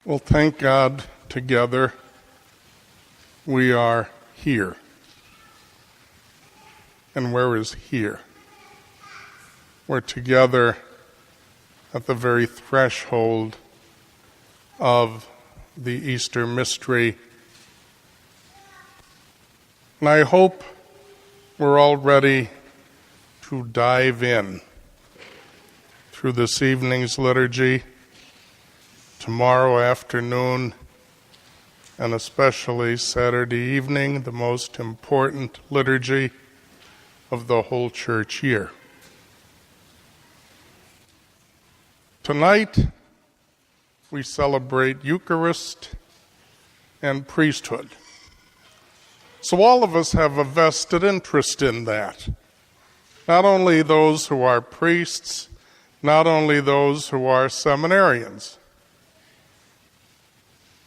Well, thank God together we are here. And where is here? We're together at the very threshold of the Easter mystery. And I hope we're all ready to dive in through this evening's liturgy, tomorrow afternoon, and especially Saturday evening, the most important liturgy of the whole church year. Tonight, we celebrate Eucharist and priesthood. So all of us have a vested interest in that. Not only those who are priests, not only those who are seminarians.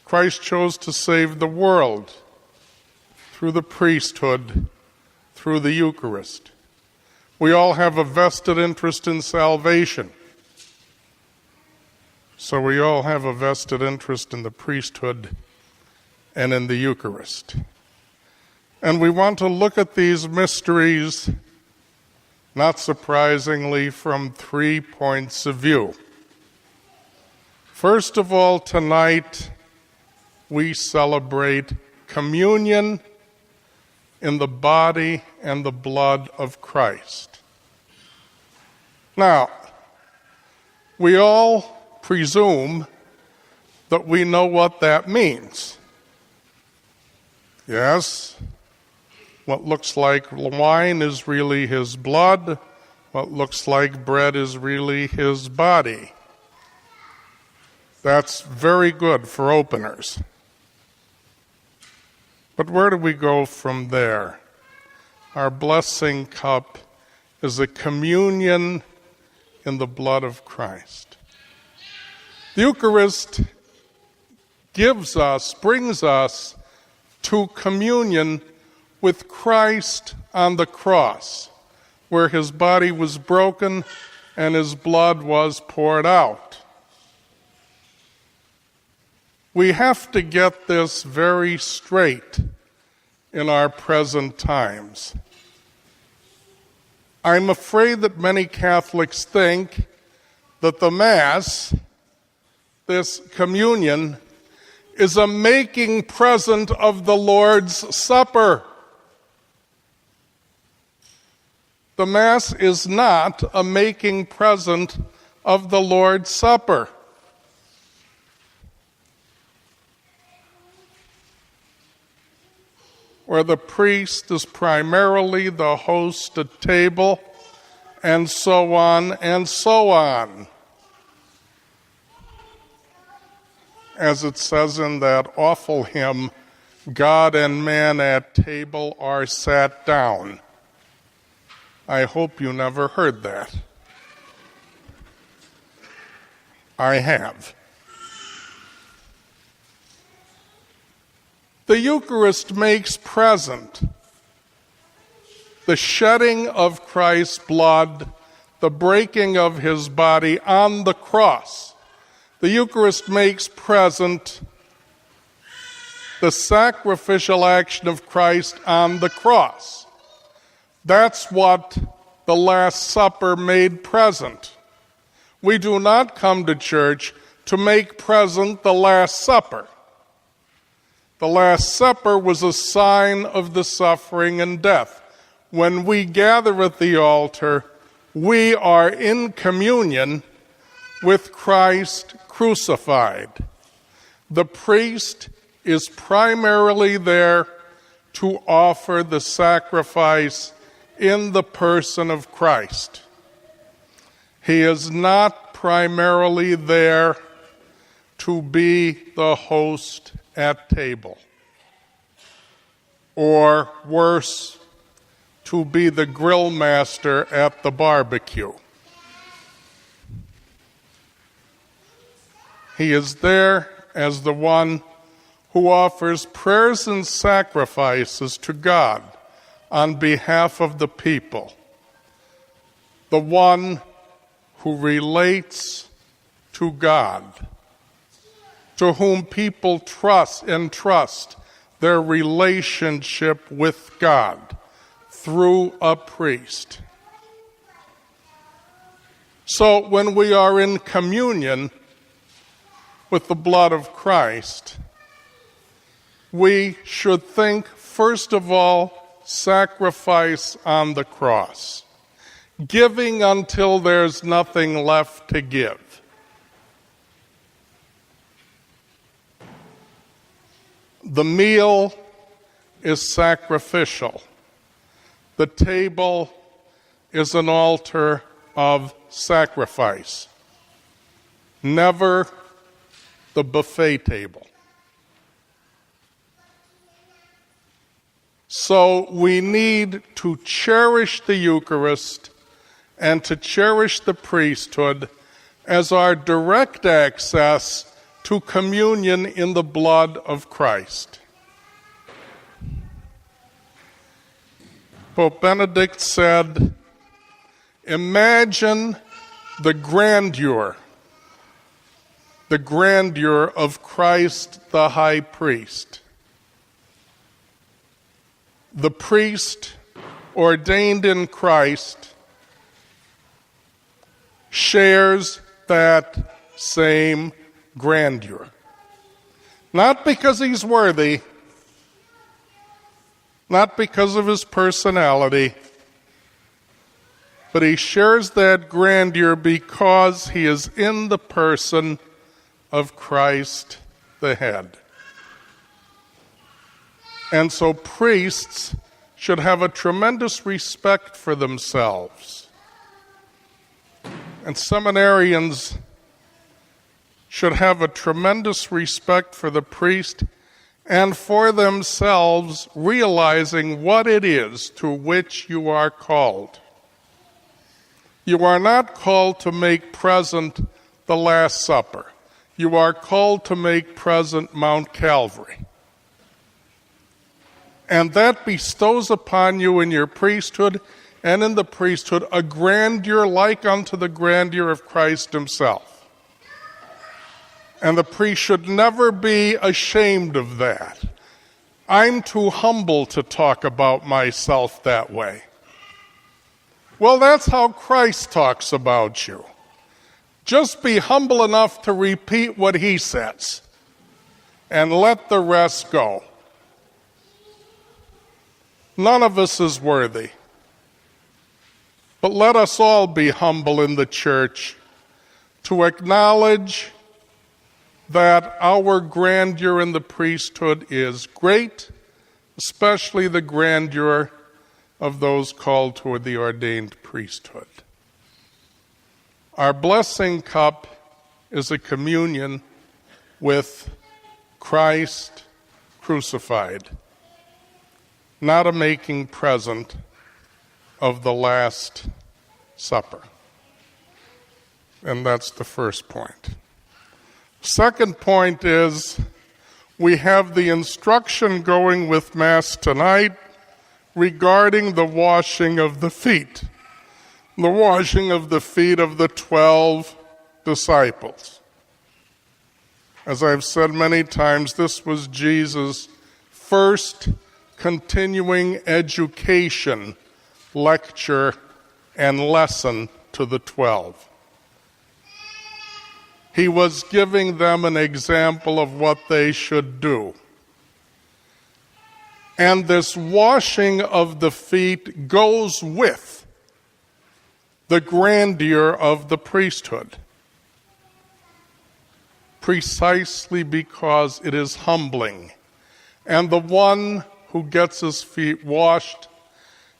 Christ chose to save the world through the priesthood, through the Eucharist. We all have a vested interest in salvation. So we all have a vested interest in the priesthood and in the Eucharist. And we want to look at these mysteries, not surprisingly, from 3 points of view. First of all, tonight, we celebrate communion in the body and the blood of Christ. Now, we all presume that we know what that means. Yes, what looks like wine is really his blood. What looks like bread is really his body. That's very good for openers. But where do we go from there? Our blessing cup is a communion in the blood of Christ. The Eucharist brings us to communion with Christ on the cross, where his body was broken and his blood was poured out. We have to get this very straight in our present times. I'm afraid that many Catholics think that the Mass, this communion, is a making present of the Lord's Supper. The Mass is not a making present of the Lord's Supper. Where the priest is primarily the host at table, and so on and so on. As it says in that awful hymn, God and man at table are sat down. I hope you never heard that. I have. The Eucharist makes present the shedding of Christ's blood, the breaking of his body on the cross. The Eucharist makes present the sacrificial action of Christ on the cross. That's what the Last Supper made present. We do not come to church to make present the Last Supper. The Last Supper was a sign of the suffering and death. When we gather at the altar, we are in communion with Christ crucified. The priest is primarily there to offer the sacrifice in the person of Christ. He is not primarily there to be the host at table, or worse, to be the grill master at the barbecue. He is there as the one who offers prayers and sacrifices to God on behalf of the people, the one who relates to God. to whom people entrust their relationship with God through a priest. So when we are in communion with the blood of Christ, we should think, first of all, sacrifice on the cross, giving until there's nothing left to give. The meal is sacrificial. The table is an altar of sacrifice. Never the buffet table. So we need to cherish the Eucharist and to cherish the priesthood as our direct access to communion in the blood of Christ. Pope Benedict said, imagine the grandeur of Christ the high priest. The priest ordained in Christ shares that same grandeur. Not because he's worthy, not because of his personality, but he shares that grandeur because he is in the person of Christ the head. And so priests should have a tremendous respect for themselves. And seminarians should have a tremendous respect for the priest and for themselves, realizing what it is to which you are called. You are not called to make present the Last Supper. You are called to make present Mount Calvary. And that bestows upon you in your priesthood and in the priesthood a grandeur like unto the grandeur of Christ himself. And the priest should never be ashamed of that. I'm too humble to talk about myself that way. Well, that's how Christ talks about you. Just be humble enough to repeat what he says and let the rest go. None of us is worthy. But let us all be humble in the church to acknowledge that our grandeur in the priesthood is great, especially the grandeur of those called toward the ordained priesthood. Our blessing cup is a communion with Christ crucified, not a making present of the Last Supper. And that's the first point. Second point is we have the instruction going with Mass tonight regarding the washing of the feet. The washing of the feet of the 12 disciples. As I've said many times, this was Jesus' first continuing education, lecture, and lesson to the 12. He was giving them an example of what they should do. And this washing of the feet goes with the grandeur of the priesthood, precisely because it is humbling. And the one who gets his feet washed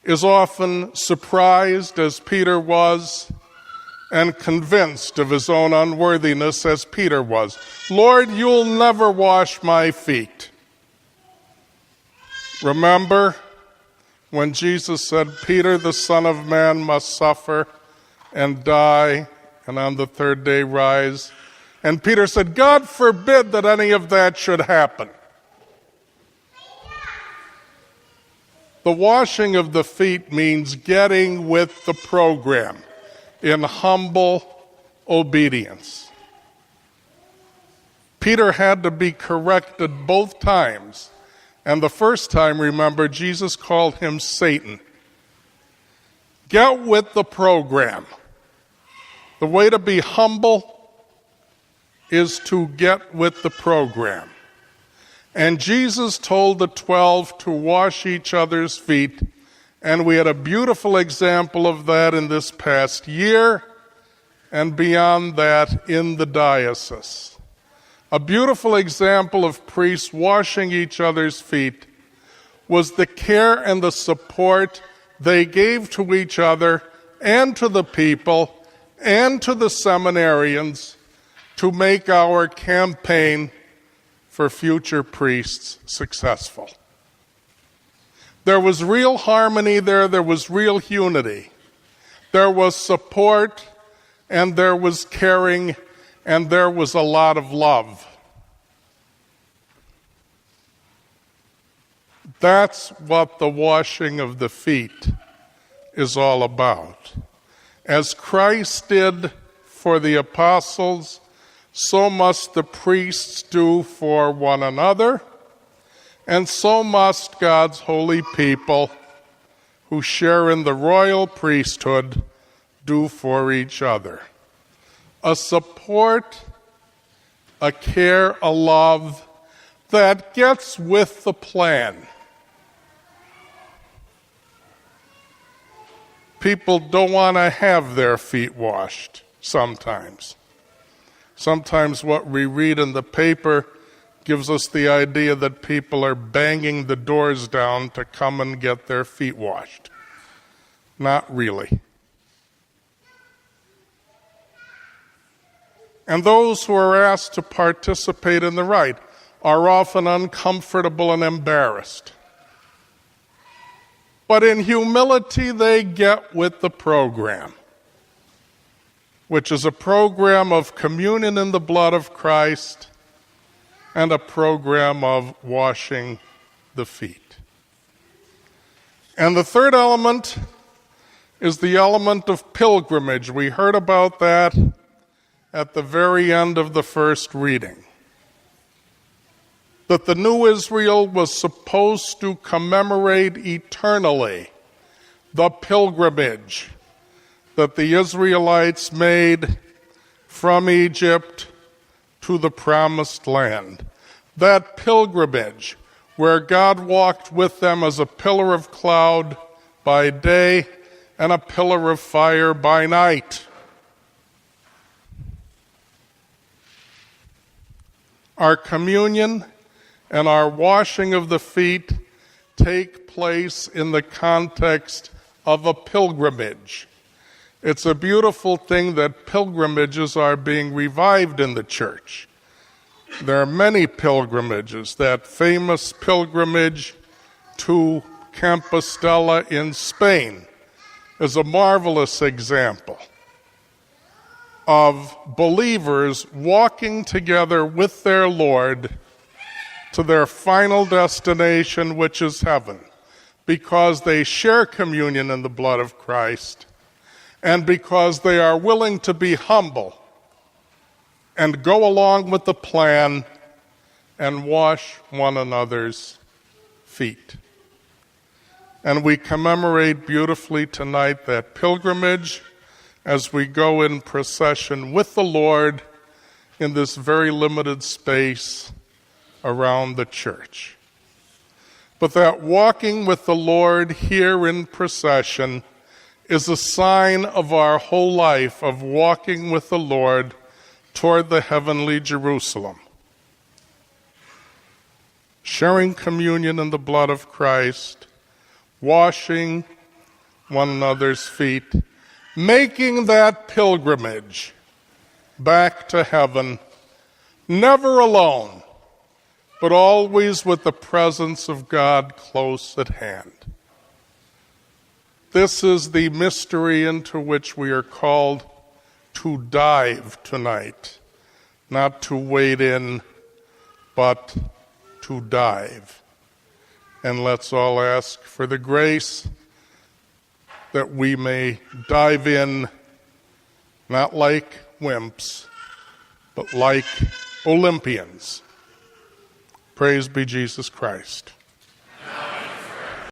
is often surprised, as Peter was, and convinced of his own unworthiness, as Peter was. Lord, you'll never wash my feet. Remember when Jesus said, Peter, the Son of Man, must suffer and die, and on the third day rise? And Peter said, God forbid that any of that should happen. The washing of the feet means getting with the program in humble obedience. Peter had to be corrected both times. And the first time, remember, Jesus called him Satan. Get with the program. The way to be humble is to get with the program. And Jesus told the 12 to wash each other's feet, and we had a beautiful example of that in this past year, and beyond that in the diocese. A beautiful example of priests washing each other's feet was the care and the support they gave to each other and to the people and to the seminarians to make our campaign for future priests successful. There was real harmony there was real unity. There was support, and there was caring, and there was a lot of love. That's what the washing of the feet is all about. As Christ did for the apostles, so must the priests do for one another, and so must God's holy people who share in the royal priesthood do for each other. A support, a care, a love that gets with the plan. People don't want to have their feet washed sometimes. Sometimes what we read in the paper gives us the idea that people are banging the doors down to come and get their feet washed. Not really. And those who are asked to participate in the rite are often uncomfortable and embarrassed. But in humility, they get with the program, which is a program of communion in the blood of Christ and a program of washing the feet. And the third element is the element of pilgrimage. We heard about that at the very end of the first reading. That the new Israel was supposed to commemorate eternally the pilgrimage that the Israelites made from Egypt to the promised land. That pilgrimage where God walked with them as a pillar of cloud by day and a pillar of fire by night. Our communion and our washing of the feet take place in the context of a pilgrimage. It's a beautiful thing that pilgrimages are being revived in the church. There are many pilgrimages. That famous pilgrimage to Compostela in Spain is a marvelous example of believers walking together with their Lord to their final destination, which is heaven, because they share communion in the blood of Christ and because they are willing to be humble and go along with the plan and wash one another's feet. And we commemorate beautifully tonight that pilgrimage as we go in procession with the Lord in this very limited space around the church. But that walking with the Lord here in procession is a sign of our whole life of walking with the Lord toward the heavenly Jerusalem. Sharing communion in the blood of Christ, washing one another's feet, making that pilgrimage back to heaven, never alone, but always with the presence of God close at hand. This is the mystery into which we are called to dive tonight, not to wade in, but to dive. And let's all ask for the grace that we may dive in, not like wimps, but like Olympians. Praise be Jesus Christ.